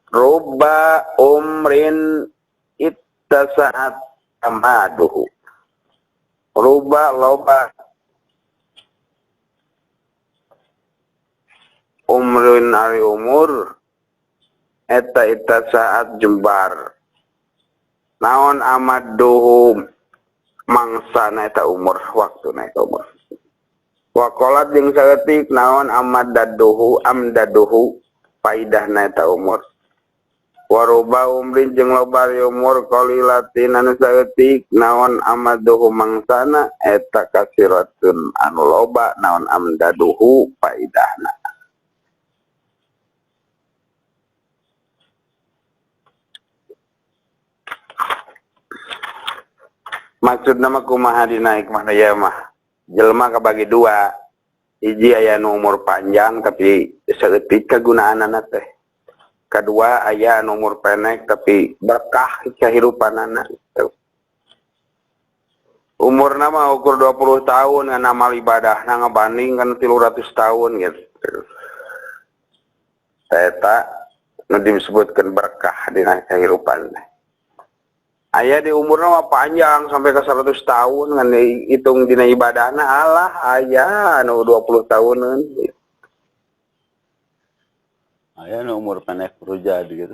Rubba umrin ittasa'at amaduhu. Rubba loba umrin ari umur eta saat jembar. Naon amaduhu mangsana eta umur, waktu eta umur. Wakolat jeung saeutik naon amdaduhu faidahna eta umur. Waruba umrin jeung loba umur qalilatin anu saeutik naon amaduhu mangsana eta kasiratun anu loba naon amdaduhu faidahna. Maksud nama kumaha dinaik mah ya mah jelema kabagi dua. Hiji aya nu umur panjang tapi saeutik kagunaanana teh. Kedua aya nu umur pendek tapi berkah kahirupanana. Umurna mah ukur 20 tahun ngan amal ibadahna ngabandingkan 300 tahun gitu. Eta nu disebutkeun berkah dina kahirupan. Aya di umurna mah panjang sampai ke 100 tahun ngan dihitung dina ibadahna alah aya anu 20 tahunan. Aya nu umur pendek rujad gitu.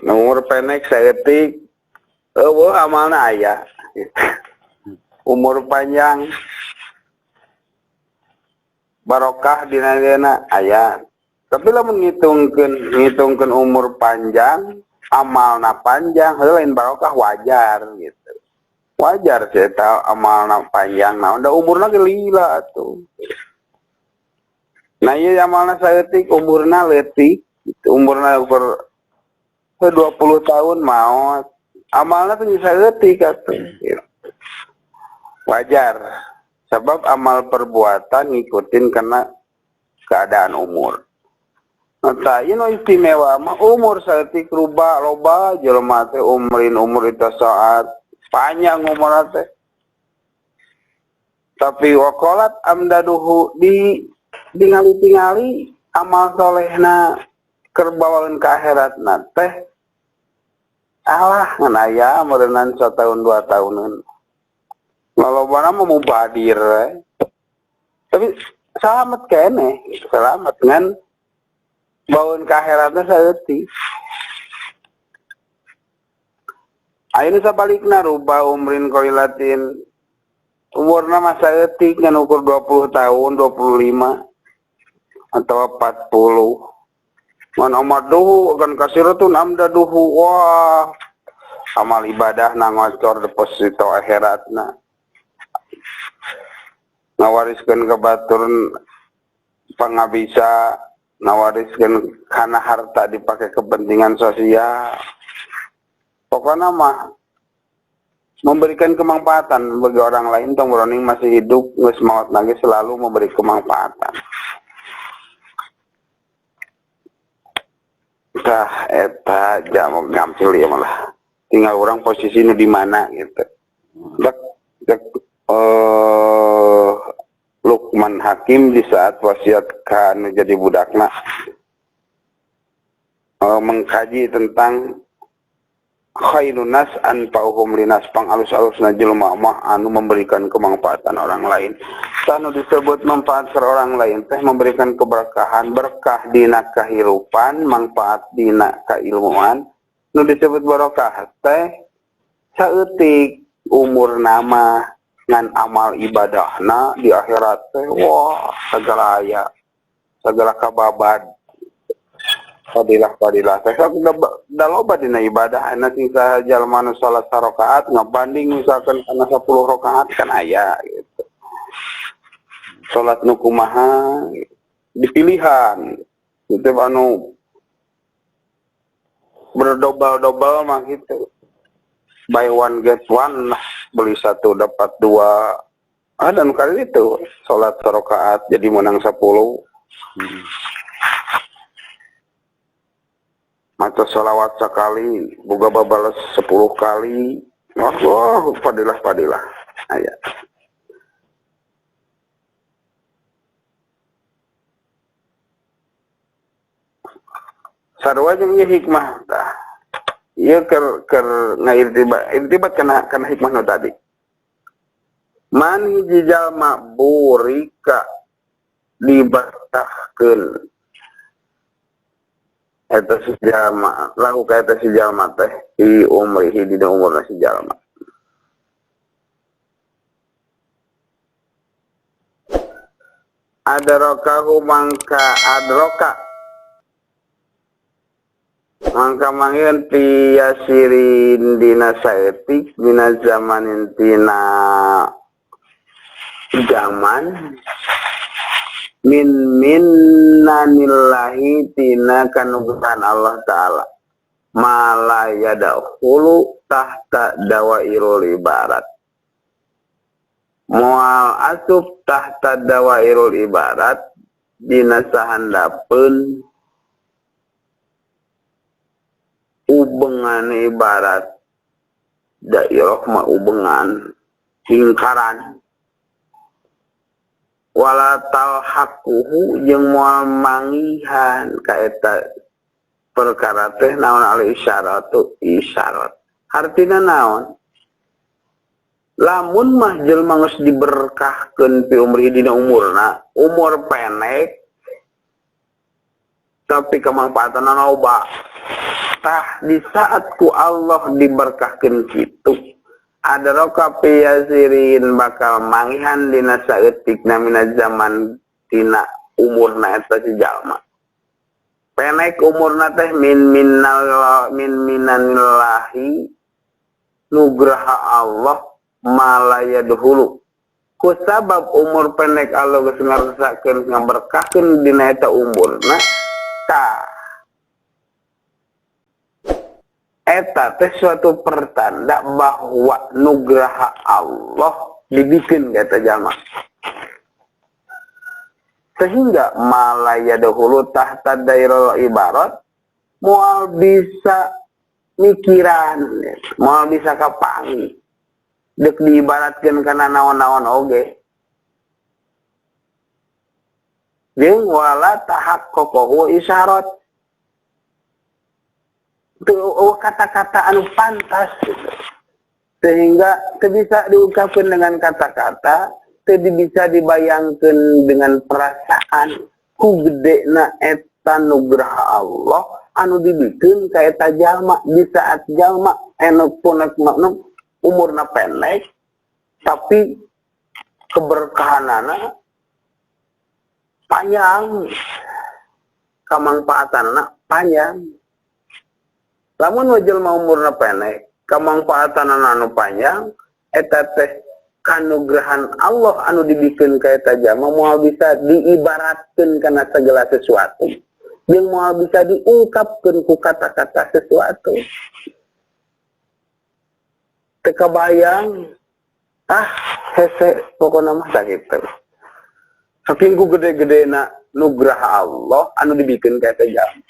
Umur pendek saeutik eueuh amalna aya. Umur panjang barokah dina dina aya. Tapi lamun ngitungkeun umur panjang amalna panjang lain barokah wajar gitu. Wajar sih eta amalna panjang naon da umurna ge lila atuh. Nah ieu amalna saeutik umurna leutik gitu. Umurna ukur 20 tahun maot. Amalna teh saeutik atuh gitu. Wajar. Sebab amal perbuatan ngikutin karena keadaan umur. Nah, ieu istimewa mah umur saeutik ruba loba jelema teh umur itu saat panjang umur teh. Tapi waqalat amdaduhu ningali amal solehna keur bawaeun ka akhiratna teh alah ngan aya meureunnan 1 tahun 2 tahunan. Lalobana mah mubadir. Tapi selamat keneh, selamat ngan bawaeun ka akhiratna saeutik. Ayeuna sabalikna ruba umrin qalilatin umurna mah saeutik ngan ukur 20 tahun, 25 atau 40. Man amaduhu akan kasiratun amdaduhu wah amal ibadah na ngocor deposito akhiratna. Ngawariskeun ka batur pangabisa, nawariskeun kana harta dipakai kepentingan sosial. Pokoknya mah memberikan kemanfaatan bagi orang lain tong broning masih hidup geus maot lagi selalu memberi kemanfaatan. Tah eta jamu ngampil ya malah. Tinggal orang posisinya di mana gitu. Luqman Hakim di saat wasiat kan jadi budakna mengkaji tentang khairun nas anfa'uhum linas, pangalus-alusna jelema mah anu memberikan kemanfaatan orang lain. Sanu disebut manfaat ke orang lain teh memberikan keberkahan, berkah dina kahirupan, manfaat dina kailmuan. Nu disebut barokah teh saeutik umur nama ngan amal ibadahna di akhirat teh wah segala aya, segala kababad. Fadilah teh da loba dina ibadah ana sing sajalma nu salat sarakaat ngabanding misalkan kana 10 rakaat kan aya gitu. Salat nu kumaha dipilihan itu anu berdobal-dobal mah gitu. Buy one get one lah, beli 1 dapat 2. Ada nu kali itu salat sarakaat jadi menang 10. Maca salawat sekali, boga babales 10 kali. Allah, fadilah. Aya. sarua jeung ieu hikmah tah. Ieu keur ngairtibat kana hikmah nu tadi. Man hiji jalma burika diberkahkeun eta si jalma lahu ka eta si jalma teh di umrihi dina umurna si jalma. Adrakahu mangka mangieun tiyasirin dina saeutik dina zamanin tina zaman minnanillahi tina kanugrahan Allah Ta'ala mala yadkhulu tahta dawairul ibarat moal asup tahta dawairul ibarat dina sahandapeun ubengan ibarat dairah mah ubengan lingkaran wala talhaquhu jeung moal mangihan ka eta perkara teh naon al isyaratu isyarat artina naon lamun mah jelema geus diberkahkeun fi umri dina umurna umur pendek tapi kemanfaatan loba tah di saat ku Allah diberkahkeun kitu adraka piyasirin bakal mangihan dina saeutikna mina zaman tina umurna eta si jalma pendek umurna teh minanillahi nugraha Allah malaya dahulu ku sabab umur pendek Allah geus ngarsakeun ngaberkahkeun dina eta umurna tah eta teh suatu pertanda bahwa nugraha Allah dibikin kata jalma sehingga malaya dahulu tahta dairul ibarat moal bisa mikiran moal bisa kapangi dek diibaratkeun kana naon-naon oge jeung wala tahaqqaqahu isyarat itu kata-kata anu pantas gitu. Sehingga bisa diungkapkan dengan kata-kata tidak bisa dibayangkan dengan perasaan ku gedena eta nugraha Allah anu dibikin ka eta jalma di saat jalma enak punek makna umurna pendek tapi keberkahanana panjang kamanfaatanna panjang lamun jelma umurna pendek kamanfaatanna anu panjang eta teh kanugrahan Allah anu dibikin ka eta jalma moal bisa diibaratkeun kana segala sesuatu jeung moal bisa diungkapkeun ku kata-kata sesuatu teu kabayang hese pokona mah sakitu saking ku gede-gedena nugraha Allah anu dibikin ka eta jalma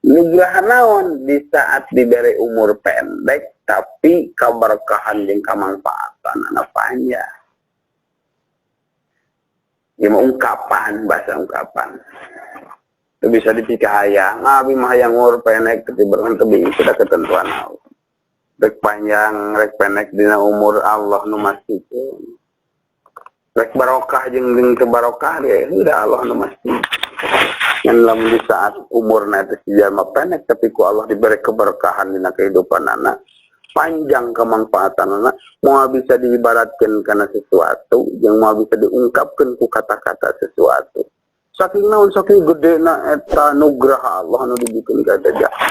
nugraha naon di saat diberi umur pendek tapi keberkahan jeung kamanfaatan anu panjang. Ya ungkapan bahasa ungkapan. Itu bisa dipikahayang, abi mah hayang umur pendek tapi berkan tebing sudah ketentuan Allah. Rek panjang, rek pendek dina umur Allah nu mastikeun. Rek barokah jeung teu barokah dia udah Allah nu mastikeun. Yang lamun di saat umurna teh si jalma pendek tapi ku Allah diberi keberkahan dina kehidupan anak panjang kemanfaatan anak moal bisa diibaratkeun kana sesuatu jeung moal bisa diungkapkeun ku kata-kata sesuatu saking naon saking gedena eta nugraha Allah anu dibikeun ka eta jalma